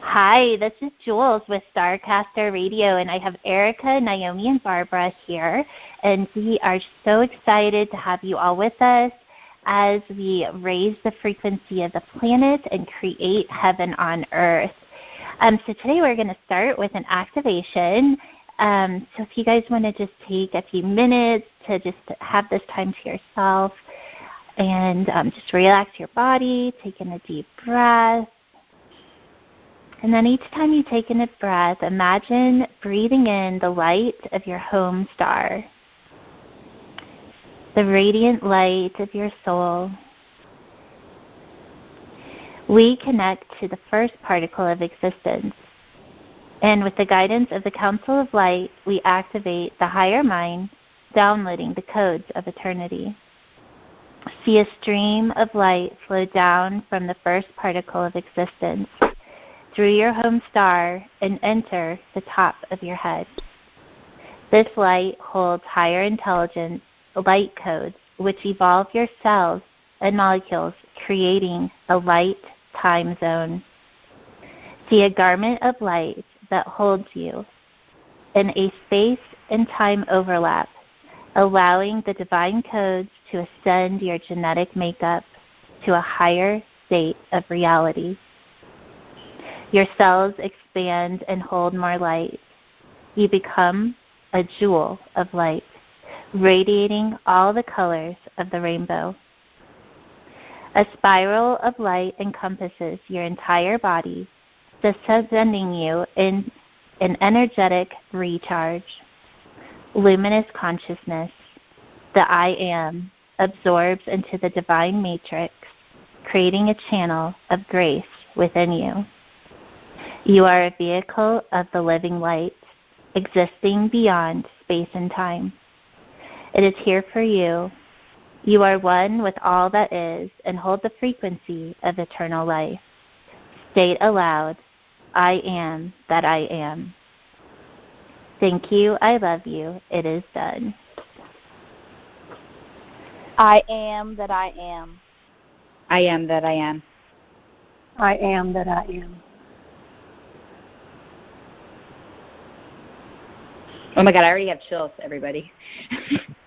Hi, this is Jules with Starcaster Radio, and I have Erica, Naomi, and Barbara here, and we are so excited to have you all with us as we raise the frequency of the planet and create heaven on earth. So today we're going to start with an activation. So if you guys want to just take a few minutes to just have this time to yourself and just relax your body, take in a deep breath. And then each time you take in a breath, imagine breathing in the light of your home star, the radiant light of your soul. We connect to the first particle of existence. And with the guidance of the Council of Light, we activate the higher mind, downloading the codes of eternity. See a stream of light flow down from the first particle of existence through your home star and enter the top of your head. This light holds higher intelligence, light codes, which evolve your cells and molecules, creating a light time zone. See a garment of light that holds you in a space and time overlap, allowing the divine codes to ascend your genetic makeup to a higher state of reality. Your cells expand and hold more light. You become a jewel of light, radiating all the colors of the rainbow. A spiral of light encompasses your entire body, sending you in an energetic recharge. Luminous consciousness, the I Am, absorbs into the divine matrix, creating a channel of grace within you. You are a vehicle of the living light, existing beyond space and time. It is here for you. You are one with all that is and hold the frequency of eternal life. State aloud, I am that I am. Thank you, I love you, it is done. I am that I am. I am that I am. I am that I am. Oh my God, I already have chills, everybody.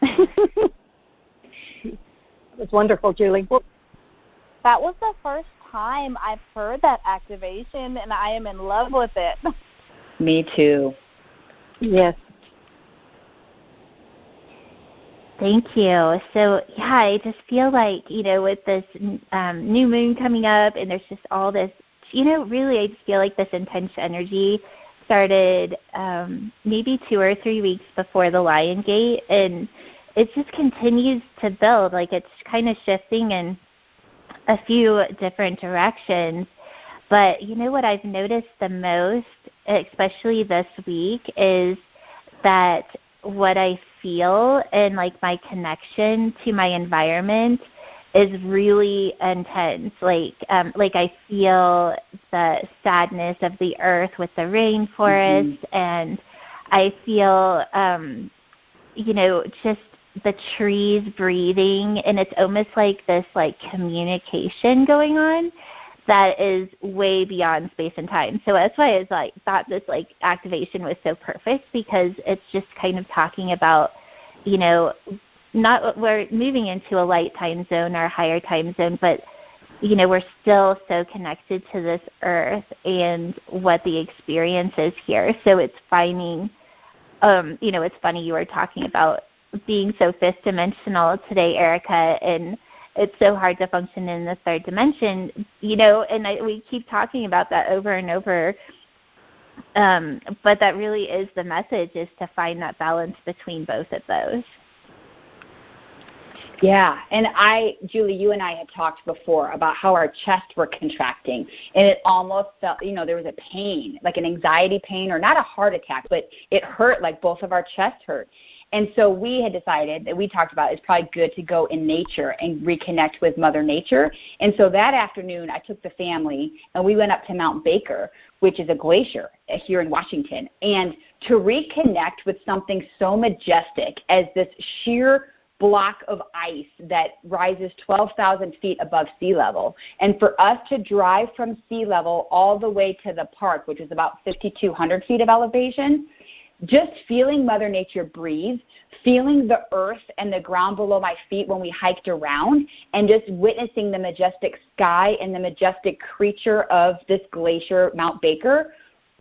It was wonderful, Julie. That was the first time I've heard that activation, and I am in love with it. Me too. Yes. Thank you. So, yeah, I just feel like, with this new moon coming up, and there's just all this, really I just feel like this intense energy started maybe 2 or 3 weeks before the Lion Gate, and it just continues to build. Like, it's kind of shifting in a few different directions. But what I've noticed the most, especially this week, is that what I feel and like my connection to my environment is really intense. Like I feel the sadness of the earth with the rainforest, and I feel, just the trees breathing, and it's almost like this like communication going on that is way beyond space and time. So that's why I thought this like activation was so perfect, because it's just kind of talking about, not we're moving into a light time zone or a higher time zone, but we're still so connected to this earth and what the experience is here. So it's finding, it's funny you were talking about being so fifth dimensional today, Erica, and it's so hard to function in the third dimension, and we keep talking about that over and over. But that really is the message, is to find that balance between both of those. Yeah, and Julie, you and I had talked before about how our chests were contracting, and it almost felt, there was a pain, like an anxiety pain, or not a heart attack, but it hurt, like both of our chests hurt. And so we had decided that we talked about it's probably good to go in nature and reconnect with Mother Nature. And so that afternoon, I took the family, and we went up to Mount Baker, which is a glacier here in Washington, and to reconnect with something so majestic as this sheer block of ice that rises 12,000 feet above sea level. And for us to drive from sea level all the way to the park, which is about 5,200 feet of elevation, just feeling Mother Nature breathe, feeling the earth and the ground below my feet when we hiked around, and just witnessing the majestic sky and the majestic creature of this glacier, Mount Baker,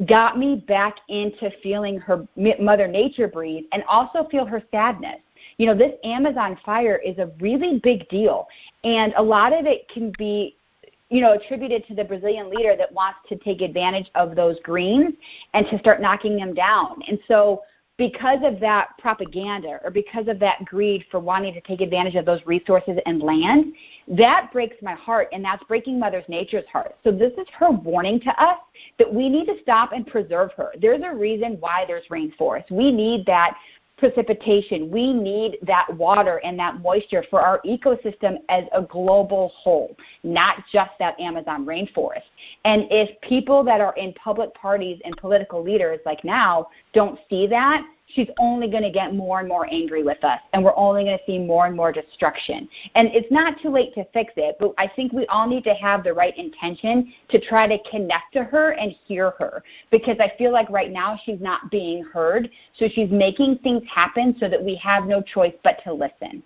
got me back into feeling her Mother Nature breathe and also feel her sadness. You know, this Amazon fire is a really big deal, and a lot of it can be attributed to the Brazilian leader that wants to take advantage of those greens and to start knocking them down. And so because of that propaganda or because of that greed for wanting to take advantage of those resources and land, that breaks my heart, and that's breaking Mother Nature's heart. So this is her warning to us that we need to stop and preserve her. There's a reason why there's rainforest. We need that precipitation. We need that water and that moisture for our ecosystem as a global whole, not just that Amazon rainforest. And if people that are in public parties and political leaders like now don't see that, she's only going to get more and more angry with us, and we're only going to see more and more destruction. And it's not too late to fix it, but I think we all need to have the right intention to try to connect to her and hear her, because I feel like right now she's not being heard, so she's making things happen so that we have no choice but to listen.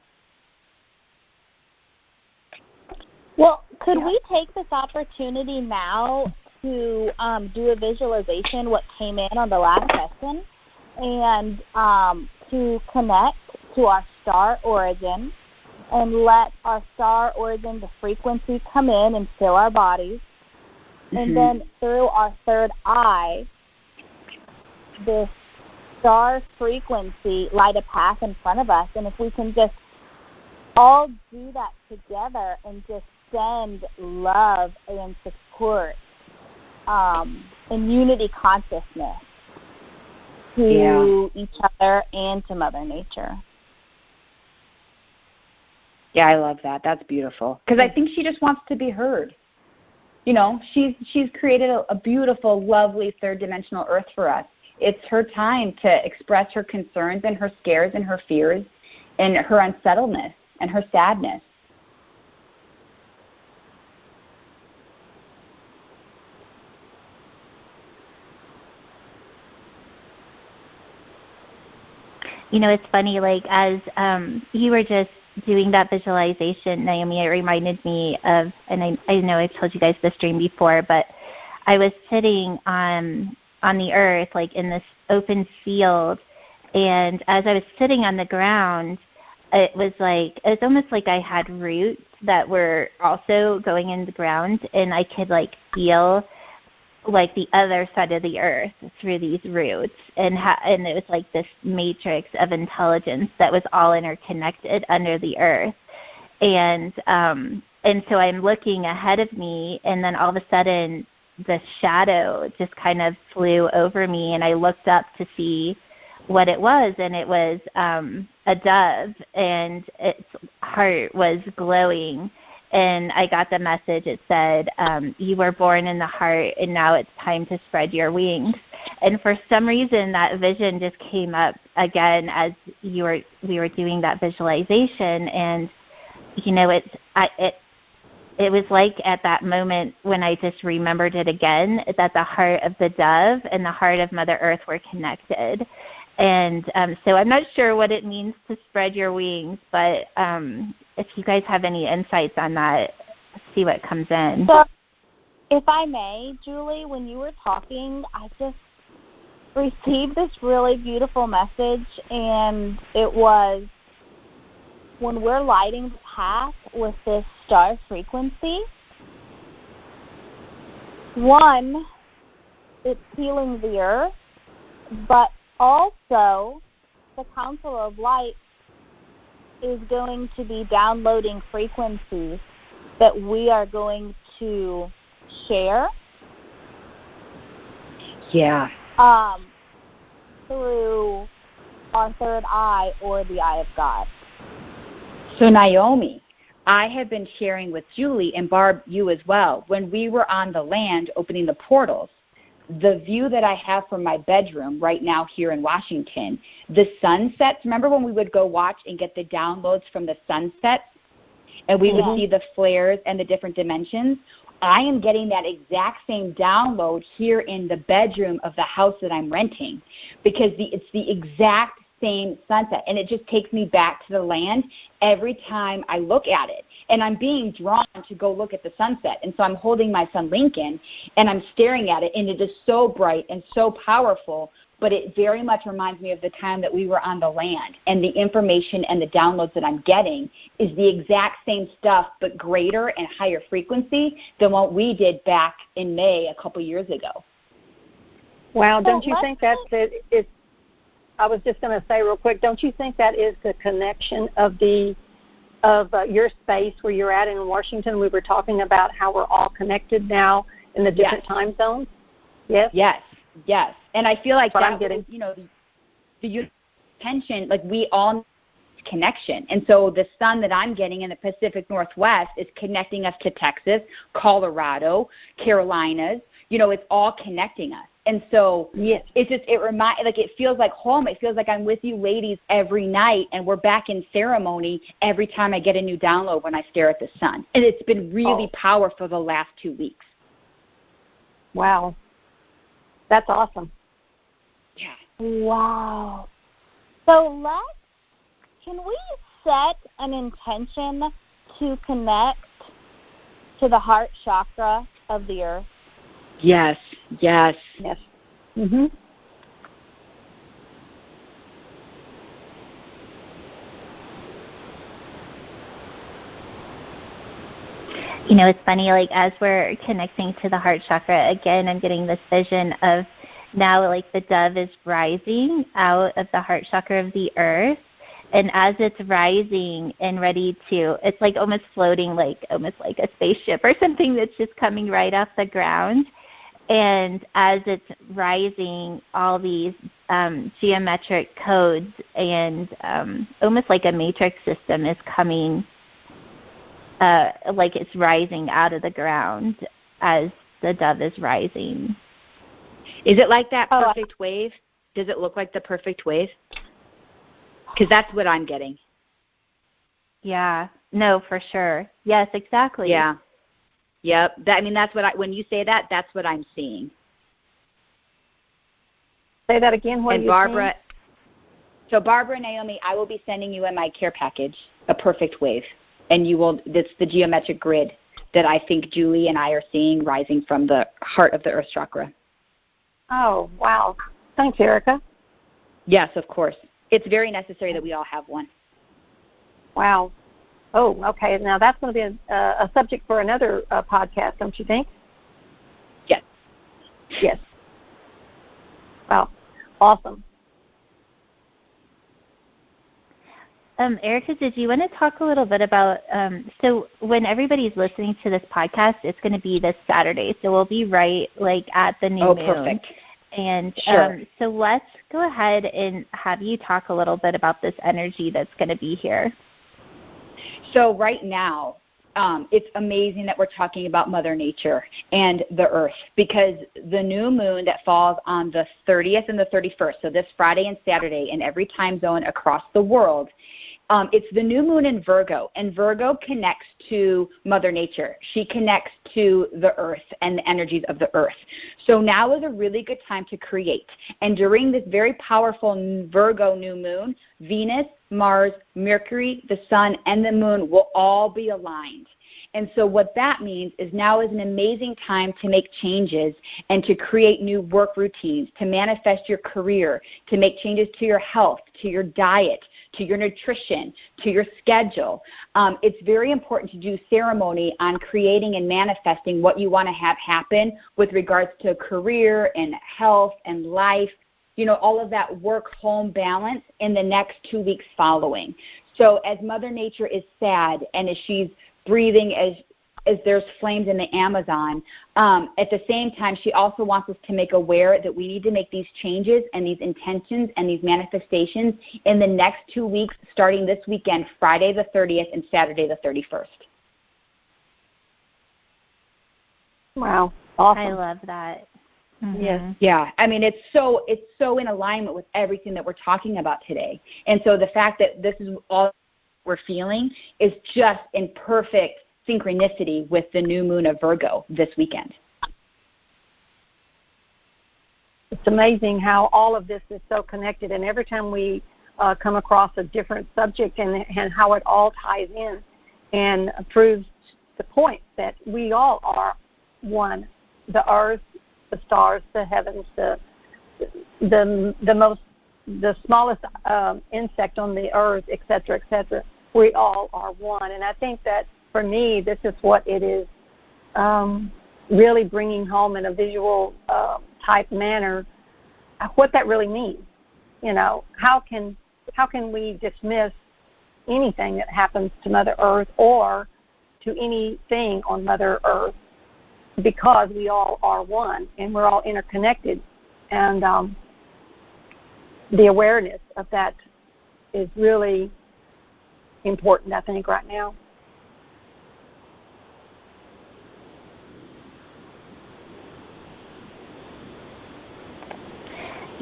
Well, could we take this opportunity now to do a visualization, what came in on the last session, and to connect to our star origin and let our star origin, the frequency, come in and fill our bodies. Mm-hmm. And then through our third eye, this star frequency light a path in front of us. And if we can just all do that together and just send love and support and unity consciousness to each other and to Mother Nature. Yeah, I love that. That's beautiful. Because I think she just wants to be heard. You know, she's created a beautiful, lovely third-dimensional earth for us. It's her time to express her concerns and her scares and her fears and her unsettledness and her sadness. You know, it's funny, like as you were just doing that visualization, Naomi, it reminded me of, and I know I've told you guys this dream before, but I was sitting on the earth, like in this open field, and as I was sitting on the ground, it was almost like I had roots that were also going in the ground, and I could like feel like the other side of the earth through these roots, and it was like this matrix of intelligence that was all interconnected under the earth, and so I'm looking ahead of me, and then all of a sudden the shadow just kind of flew over me, and I looked up to see what it was, and it was a dove, and its heart was glowing. And I got the message. It said, you were born in the heart, and now it's time to spread your wings. And for some reason, that vision just came up again as we were doing that visualization. And, you know, it was like at that moment when I just remembered it again, that the heart of the dove and the heart of Mother Earth were connected. And so I'm not sure what it means to spread your wings, but if you guys have any insights on that, let's see what comes in. So, if I may, Julie, when you were talking, I just received this really beautiful message, and it was when we're lighting the path with this star frequency, one, it's healing the earth, but also the Council of Light is going to be downloading frequencies that we are going to share. Yeah. Through our third eye or the eye of God. So Naomi, I have been sharing with Julie, and Barb, you as well, when we were on the land opening the portals, the view that I have from my bedroom right now here in Washington, the sunsets, remember when we would go watch and get the downloads from the sunsets and we would see the flares and the different dimensions? I am getting that exact same download here in the bedroom of the house that I'm renting, because it's the exact same sunset, and it just takes me back to the land every time I look at it. And I'm being drawn to go look at the sunset. And so I'm holding my son Lincoln, and I'm staring at it, and it is so bright and so powerful, but it very much reminds me of the time that we were on the land. And the information and the downloads that I'm getting is the exact same stuff, but greater and higher frequency than what we did back in May a couple years ago. Wow, don't you think that's it? I was just going to say real quick, don't you think that is the connection of your space where you're at in Washington? We were talking about how we're all connected now in the different time zones. Yes? Yes. And I feel like I'm getting. The tension, like we all need connection. And so the sun that I'm getting in the Pacific Northwest is connecting us to Texas, Colorado, Carolinas. It's all connecting us. And so it feels like home. It feels like I'm with you ladies every night, and we're back in ceremony every time I get a new download when I stare at the sun. And it's been really powerful the last 2 weeks. Wow. That's awesome. Yeah. Wow. So can we set an intention to connect to the heart chakra of the earth? Yes. Mhm. It's funny, like as we're connecting to the heart chakra, again, I'm getting this vision of now like the dove is rising out of the heart chakra of the earth. And as it's rising and ready to, it's like almost floating, like almost like a spaceship or something that's just coming right off the ground. And as it's rising, all these geometric codes and almost like a matrix system is coming, like it's rising out of the ground as the dove is rising. Is it like that perfect wave? Does it look like the perfect wave? Because that's what I'm getting. Yeah. No, for sure. Yes, exactly. Yeah. Yep. That's what when you say that, that's what I'm seeing. Say that again. What and Barbara, so Barbara and Naomi, I will be sending you in my care package a perfect wave, and that's the geometric grid that I think Julie and I are seeing rising from the heart of the earth chakra. Oh, wow. Thanks, Erica. Yes, of course. It's very necessary that we all have one. Wow. Oh, okay. Now that's going to be a subject for another podcast, don't you think? Yes. Yes. Wow. Awesome. Erica, did you want to talk a little bit about, so when everybody's listening to this podcast, it's going to be this Saturday, so we'll be right like at the new moon. Perfect. And sure. So let's go ahead and have you talk a little bit about this energy that's going to be here. So right now, it's amazing that we're talking about Mother Nature and the earth, because the new moon that falls on the 30th and the 31st, so this Friday and Saturday in every time zone across the world, it's the new moon in Virgo, and Virgo connects to Mother Nature. She connects to the earth and the energies of the earth. So now is a really good time to create. And during this very powerful Virgo new moon, Venus, Mars, Mercury, the sun, and the moon will all be aligned. And so what that means is now is an amazing time to make changes and to create new work routines, to manifest your career, to make changes to your health, to your diet, to your nutrition, to your schedule. It's very important to do ceremony on creating and manifesting what you want to have happen with regards to career and health and life, all of that work-home balance in the next 2 weeks following. So as Mother Nature is sad and as she's breathing as there's flames in the Amazon, at the same time, she also wants us to make aware that we need to make these changes and these intentions and these manifestations in the next 2 weeks, starting this weekend, Friday the 30th and Saturday the 31st. Wow. Awesome. I love that. Yes. Yeah. I mean, it's so in alignment with everything that we're talking about today. And so the fact that this is all we're feeling is just in perfect synchronicity with the new moon of Virgo this weekend. It's amazing how all of this is so connected, and every time we come across a different subject and how it all ties in and proves the point that we all are one, the earth, the stars, the heavens, the smallest insect on the earth, et cetera, we all are one. And I think that for me, this is what it is really bringing home in a visual type manner, what that really means. You know, how can we dismiss anything that happens to Mother Earth or to anything on Mother Earth, because we all are one and we're all interconnected. And the awareness of that is really important, I think, right now.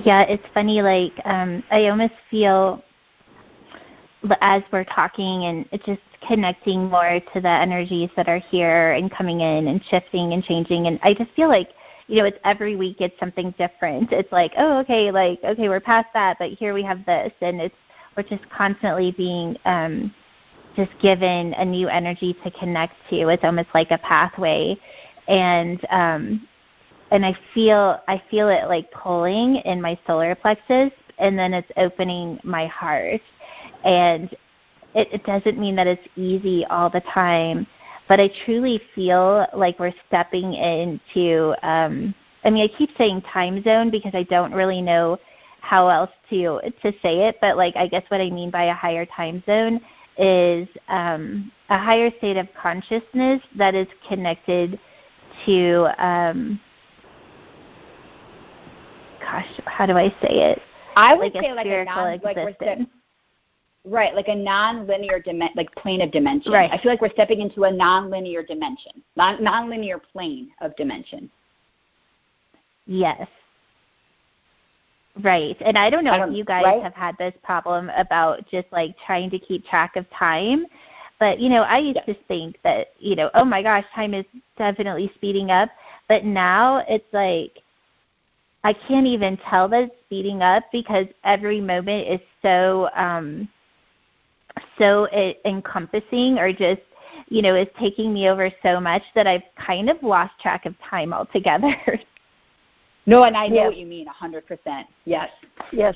Yeah, it's funny, like, I almost feel as we're talking and it's just connecting more to the energies that are here and coming in and shifting and changing. And I just feel like, you know, it's every week it's something different. It's like, oh, okay, we're past that, but here we have this. And we're just constantly being just given a new energy to connect to. It's almost like a pathway. And I feel it like pulling in my solar plexus, and then it's opening my heart. And it doesn't mean that it's easy all the time, but I truly feel like we're stepping into, I keep saying time zone because I don't really know how else to say it, but like I guess what I mean by a higher time zone is a higher state of consciousness that is connected to, how do I say it? I would like say like a existence. Right, like a non-linear plane of dimension. Right. I feel like we're stepping into a non-linear dimension, non-linear plane of dimension. Yes. Right. And I don't know if you guys have had this problem about just like trying to keep track of time. But, you know, I used to think that, you know, oh my gosh, time is definitely speeding up. But now it's like I can't even tell that it's speeding up because every moment is so encompassing, or just, you know, is taking me over so much that I've kind of lost track of time altogether. No, and I know what you mean, 100%. Yes. Yes.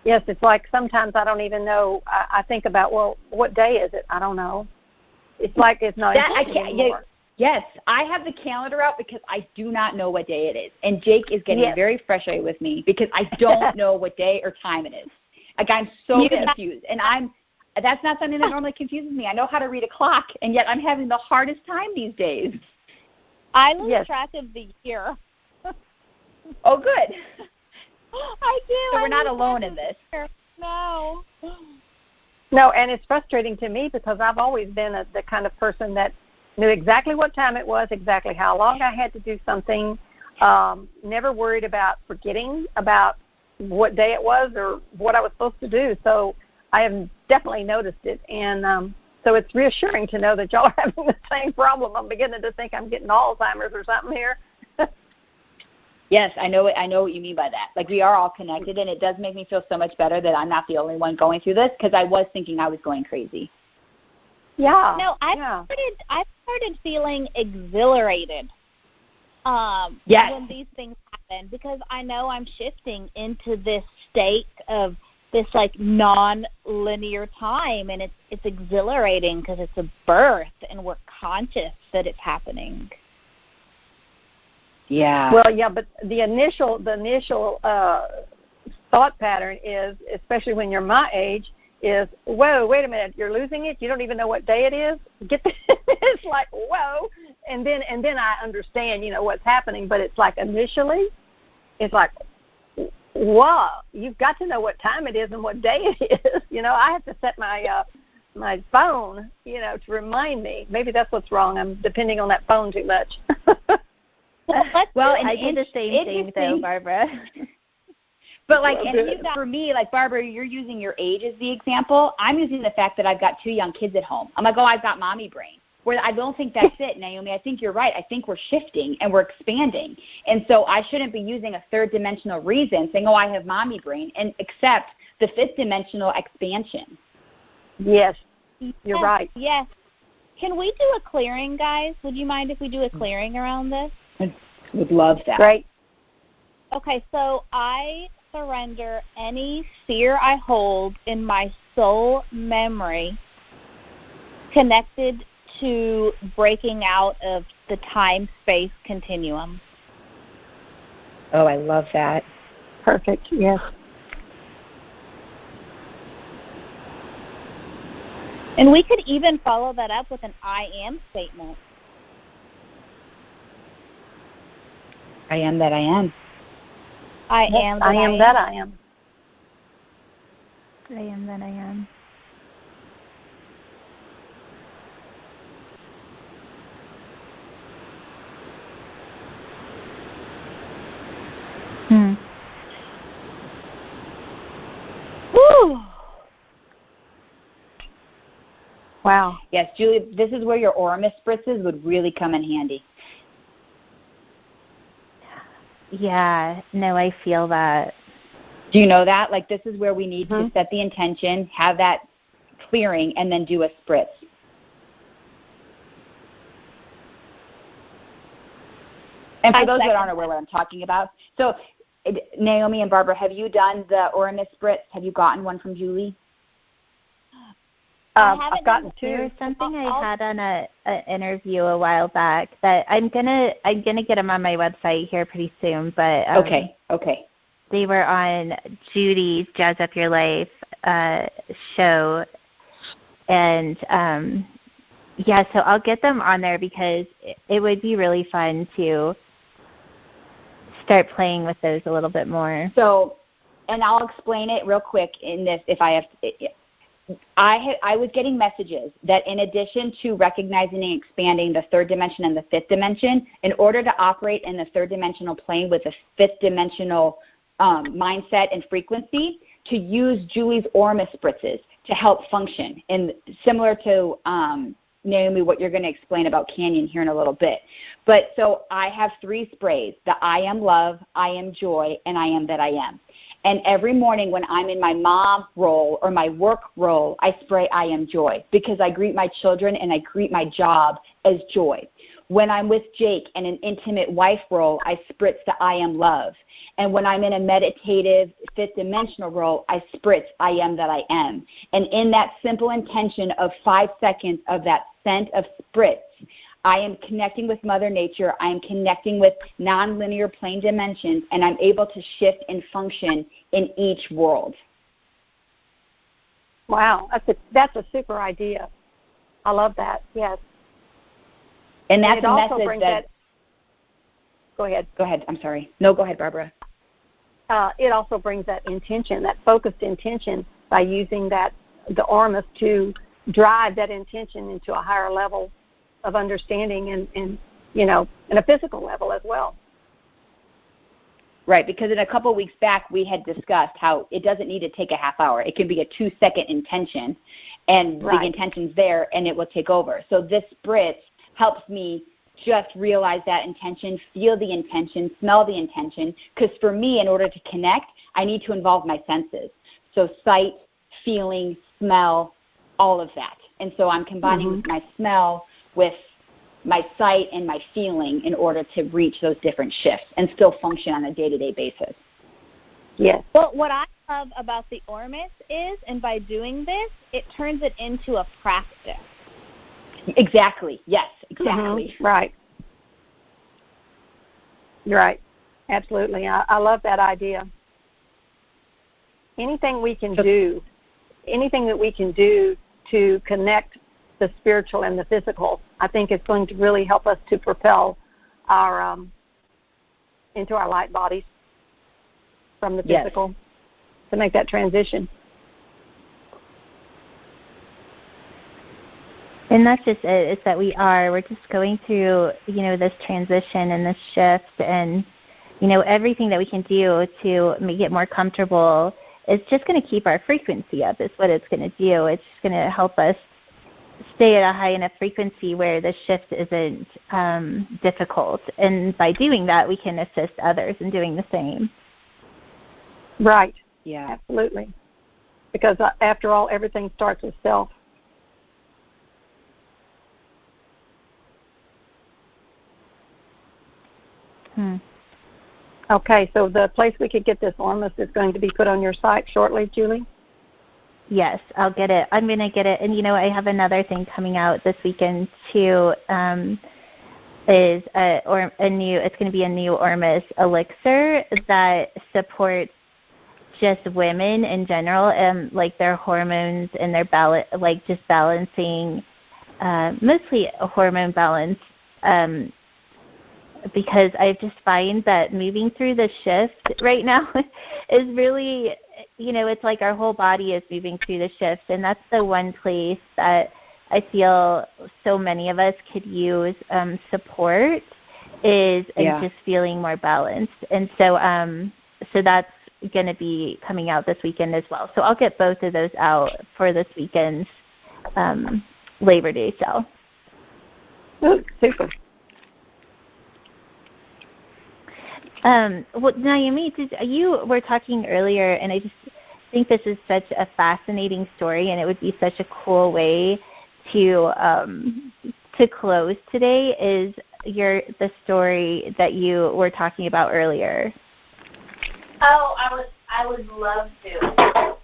Yes, it's like sometimes I don't even know. I think about, well, what day is it? I don't know. It's like it's not anymore. Yes, I have the calendar out because I do not know what day it is. And Jake is getting very frustrated with me because I don't know what day or time it is. Like, I'm so confused. And that's not something that normally confuses me. I know how to read a clock, and yet I'm having the hardest time these days. I lose track of the year. Oh, good. I do. So we're not alone in this. No. No, and it's frustrating to me because I've always been the kind of person that knew exactly what time it was, exactly how long I had to do something, never worried about forgetting about what day it was or what I was supposed to do. So I have definitely noticed it. And so it's reassuring to know that y'all are having the same problem. I'm beginning to think I'm getting Alzheimer's or something here. Yes, I know what you mean by that. Like, we are all connected, and it does make me feel so much better that I'm not the only one going through this, because I was thinking I was going crazy. Yeah. No, I started feeling exhilarated yes. when these things happen, because I know I'm shifting into this state of this like non-linear time, and it's exhilarating because it's a birth and we're conscious that it's happening. Yeah. Well, yeah, but the initial thought pattern is, especially when you're my age, is, whoa, wait a minute, you're losing it? You don't even know what day it is? Get this. It's like, whoa. And then I understand, you know, what's happening, but it's like initially, it's like, whoa, you've got to know what time it is and what day it is. You know, I have to set my my phone, you know, to remind me. Maybe that's what's wrong. I'm depending on that phone too much. Well, let's Well, I do the same thing though, Barbara. But for me, like Barbara, you're using your age as the example. I'm using the fact that I've got 2 young kids at home. I'm like, oh, I've got mommy brain. Where I don't think that's it, Naomi. I think you're right. I think we're shifting and we're expanding. And so I shouldn't be using a 3rd dimensional reason saying, oh, I have mommy brain, and accept the 5th dimensional expansion. Yes, you're right. Yes. Can we do a clearing, guys? Would you mind if we do a clearing around this? I would love that. Great. Okay, so I surrender any fear I hold in my soul memory connected to breaking out of the time-space continuum. Oh, I love that. Perfect, yes. And we could even follow that up with an I am statement. I am that I am. I am that I am that I am. I am that I am. Woo! Wow. Yes, Julie, this is where your Oramus spritzes would really come in handy. Yeah, no, I feel that. Do you know that? Like, this is where we need to set the intention, have that clearing, and then do a spritz. And for those that aren't aware what I'm talking about, so Naomi and Barbara, have you done the Oramus spritz? Have you gotten one from Julie? I've gotten 2. There was something I had on an interview a while back that I'm gonna get them on my website here pretty soon. But okay. They were on Judy's Jazz Up Your Life show, and yeah, so I'll get them on there because it would be really fun to start playing with those a little bit more. So, and I'll explain it real quick in this if I have. I was getting messages that in addition to recognizing and expanding the 3rd dimension and the 5th dimension, in order to operate in the 3rd dimensional plane with a 5th dimensional mindset and frequency, to use Julie's Oramus spritzes to help function. And similar to Naomi, what you're going to explain about Canyon here in a little bit. But so I have 3 sprays, the I am love, I am joy, and I am that I am. And every morning when I'm in my mom role or my work role, I spray I am joy because I greet my children and I greet my job as joy. When I'm with Jake in an intimate wife role, I spritz the I am love. And when I'm in a meditative 5th dimensional role, I spritz I am that I am. And in that simple intention of 5 seconds of that scent of spritz, I am connecting with Mother Nature. I am connecting with nonlinear plane dimensions, and I'm able to shift and function in each world. Wow, that's a super idea. I love that. Yes. And that's a message that. Go ahead. Go ahead. I'm sorry. No, go ahead, Barbara. It also brings that intention, that focused intention, by using the Oramus to drive that intention into a higher level of understanding and a physical level as well. Right, because in a couple of weeks back we had discussed how it doesn't need to take a half hour. It can be a 2-second intention, and the intention's there, and it will take over. So this spritz helps me just realize that intention, feel the intention, smell the intention, because for me, in order to connect, I need to involve my senses. So sight, feeling, smell, all of that. And so I'm combining my smell with my sight and my feeling in order to reach those different shifts and still function on a day-to-day basis. Yes. Well, what I love about the Oramus is, and by doing this, it turns it into a practice. Exactly. Yes, exactly. Right. You're right. Absolutely. I love that idea. Anything that we can do to connect the spiritual and the physical, I think it's going to really help us to propel our into our light bodies from the physical, to make that transition. And that's just it. It's that we're just going through, this transition and this shift, and, everything that we can do to make it more comfortable is just going to keep our frequency up. Is what it's going to do. It's just going to help us stay at a high enough frequency where the shift isn't difficult. And by doing that, we can assist others in doing the same. Right. Yeah. Absolutely. Because after all, everything starts with self. Okay, so the place we could get this Formless is going to be put on your site shortly, Julie? Yes, I'll get it. I'm going to get it. And, I have another thing coming out this weekend, too, is it's going to be a new Ormus elixir that supports just women in general, like their hormones and their just balancing, mostly a hormone balance, because I just find that moving through the shift right now is really, it's like our whole body is moving through the shift, and that's the one place that I feel so many of us could use support in just feeling more balanced. And so that's going to be coming out this weekend as well. So I'll get both of those out for this weekend's Labor Day sale. Oh, super. Well, Naomi, you were talking earlier, and I just think this is such a fascinating story, and it would be such a cool way to close today. Is the story that you were talking about earlier? Oh, I would love to.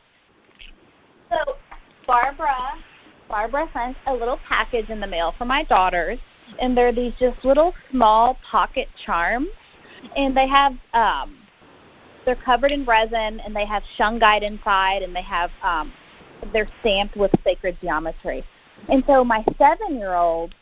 So Barbara sent a little package in the mail for my daughters, and they're these just little small pocket charms. And they have, they're covered in resin, and they have shungite inside, and they have, they're stamped with sacred geometry. And so my 7-year-old,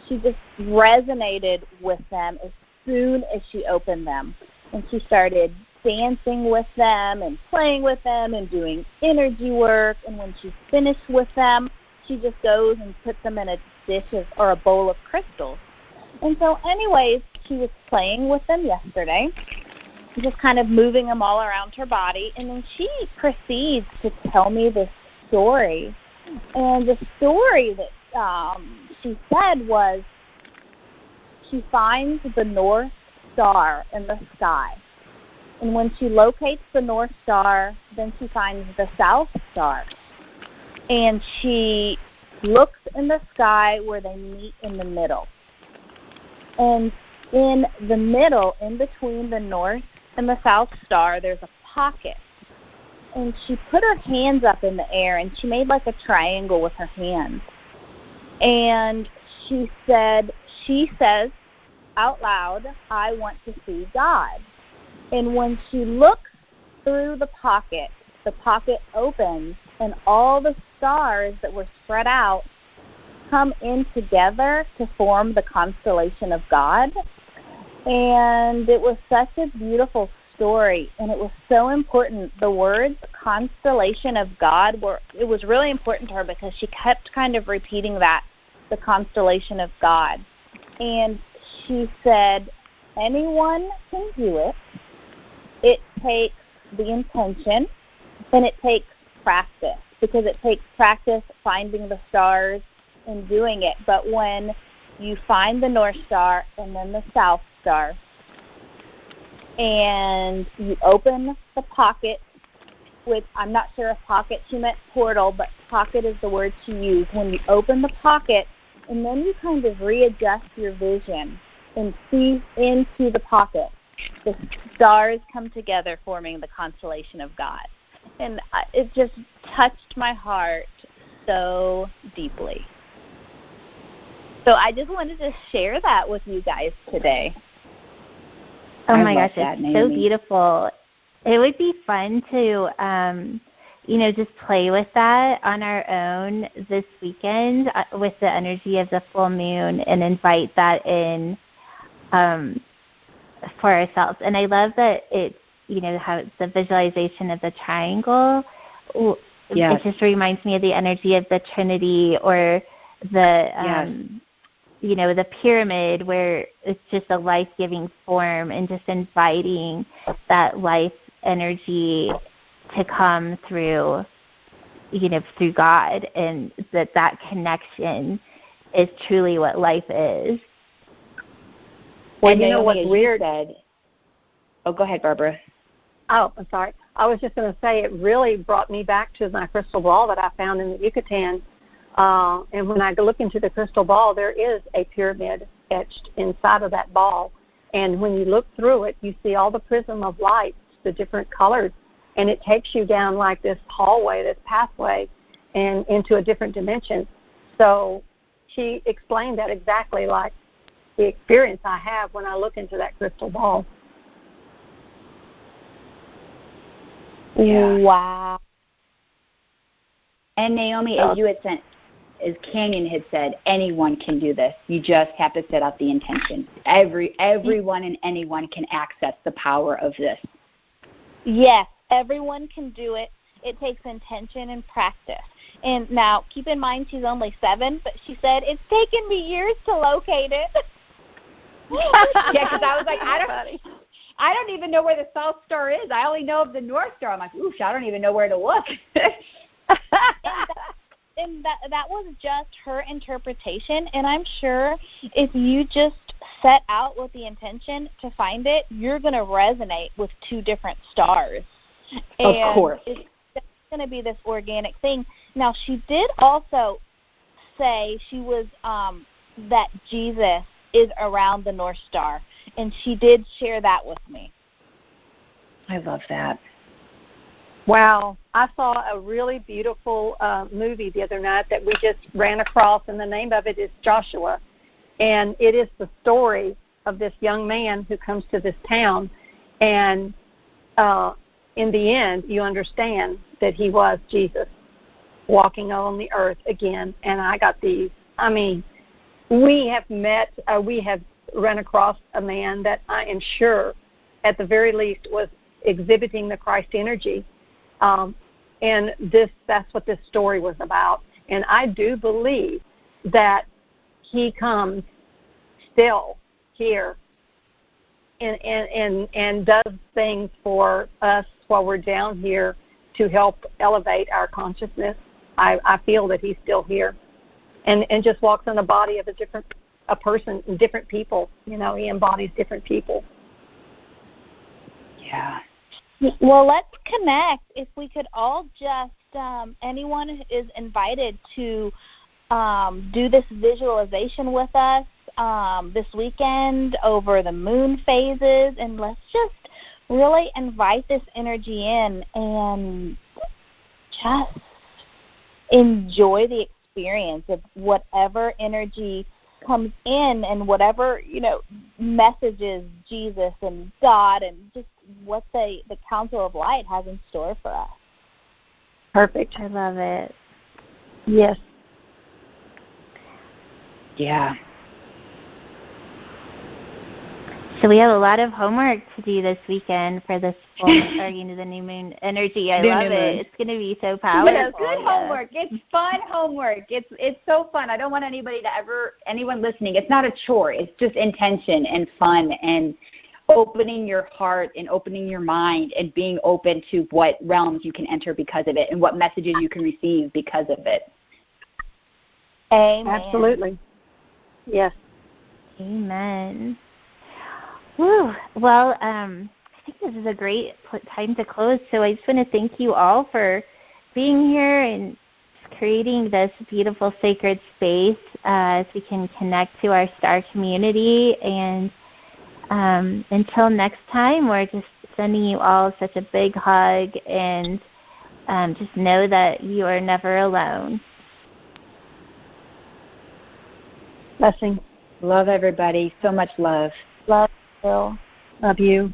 she just resonated with them as soon as she opened them. And she started dancing with them and playing with them and doing energy work. And when she's finished with them, she just goes and puts them in a dish or a bowl of crystals. And so anyways, she was playing with them yesterday, just kind of moving them all around her body. And then she proceeds to tell me this story. And the story that she said was she finds the North Star in the sky. And when she locates the North Star, then she finds the South Star. And she looks in the sky where they meet in the middle. And in the middle, in between the North and the South Star, there's a pocket. And she put her hands up in the air, and she made like a triangle with her hands. And she says out loud, "I want to see God." And when she looks through the pocket opens, and all the stars that were spread out come in together to form the constellation of God. And it was such a beautiful story, and it was so important. The words constellation of God it was really important to her because she kept kind of repeating that, the constellation of God. And she said, anyone can do it. It takes the intention, and it takes practice, because it takes practice finding the stars and doing it. But when you find the North Star and then the South Star, and you open the pocket, which I'm not sure if pocket she meant portal, but pocket is the word she used. When you open the pocket, and then you kind of readjust your vision and see into the pocket, the stars come together forming the constellation of God. And it just touched my heart so deeply. So I just wanted to share that with you guys today. Oh my gosh, it's so beautiful. It would be fun to, just play with that on our own this weekend with the energy of the full moon and invite that in for ourselves. And I love that it's, how it's the visualization of the triangle. It just reminds me of the energy of the Trinity, or the the pyramid, where it's just a life-giving form, and just inviting that life energy to come through, through God, and that connection is truly what life is. Well, and you know what's weird? Oh, go ahead, Barbara. Oh, I'm sorry. I was just going to say, it really brought me back to my crystal ball that I found in the Yucatan. And when I look into the crystal ball, there is a pyramid etched inside of that ball. And when you look through it, you see all the prism of lights, the different colors, and it takes you down like this hallway, this pathway, and into a different dimension. So she explained that exactly like the experience I have when I look into that crystal ball. Yeah. Wow. And Naomi, as Canyon had said, anyone can do this. You just have to set out the intention. Everyone and anyone can access the power of this. Yes, everyone can do it. It takes intention and practice. And now, keep in mind, she's only 7, but she said, it's taken me years to locate it. Yeah, because I was like, I don't even know where the South Star is. I only know of the North Star. I'm like, oof, I don't even know where to look. and that was just her interpretation. And I'm sure if you just set out with the intention to find it, you're going to resonate with 2 different stars. Of course. It's going to be this organic thing. Now, she did also say she was that Jesus is around the North Star, and she did share that with me. I love that. Wow. I saw a really beautiful movie the other night that we just ran across, and the name of it is Joshua. And it is the story of this young man who comes to this town, and in the end, you understand that he was Jesus walking on the earth again. And I got these. I mean, we have run across a man that I am sure, at the very least, was exhibiting the Christ energy. And that's what this story was about. And I do believe that he comes still here and does things for us while we're down here to help elevate our consciousness. I feel that he's still here, and just walks in the body of a person, different people. He embodies different people. Yeah. Well, let's connect. If we could all just, anyone is invited to do this visualization with us this weekend over the moon phases, and let's just really invite this energy in and just enjoy the experience of whatever energy comes in, and whatever, messages Jesus and God and just what the Council of Light has in store for us. Perfect. I love it. Yes. Yeah. So we have a lot of homework to do this weekend for this full, or the new moon energy. I love it. It's going to be so powerful. But it's good homework. It's fun homework. It's so fun. I don't want anyone listening, it's not a chore. It's just intention and fun and opening your heart and opening your mind and being open to what realms you can enter because of it and what messages you can receive because of it. Amen. Absolutely. Yes. Amen. Woo. Well, I think this is a great time to close. So I just want to thank you all for being here and creating this beautiful sacred space as we can connect to our star community. And until next time, we're just sending you all such a big hug, and just know that you are never alone. Blessing. Love everybody. So much love. Love you. Love you.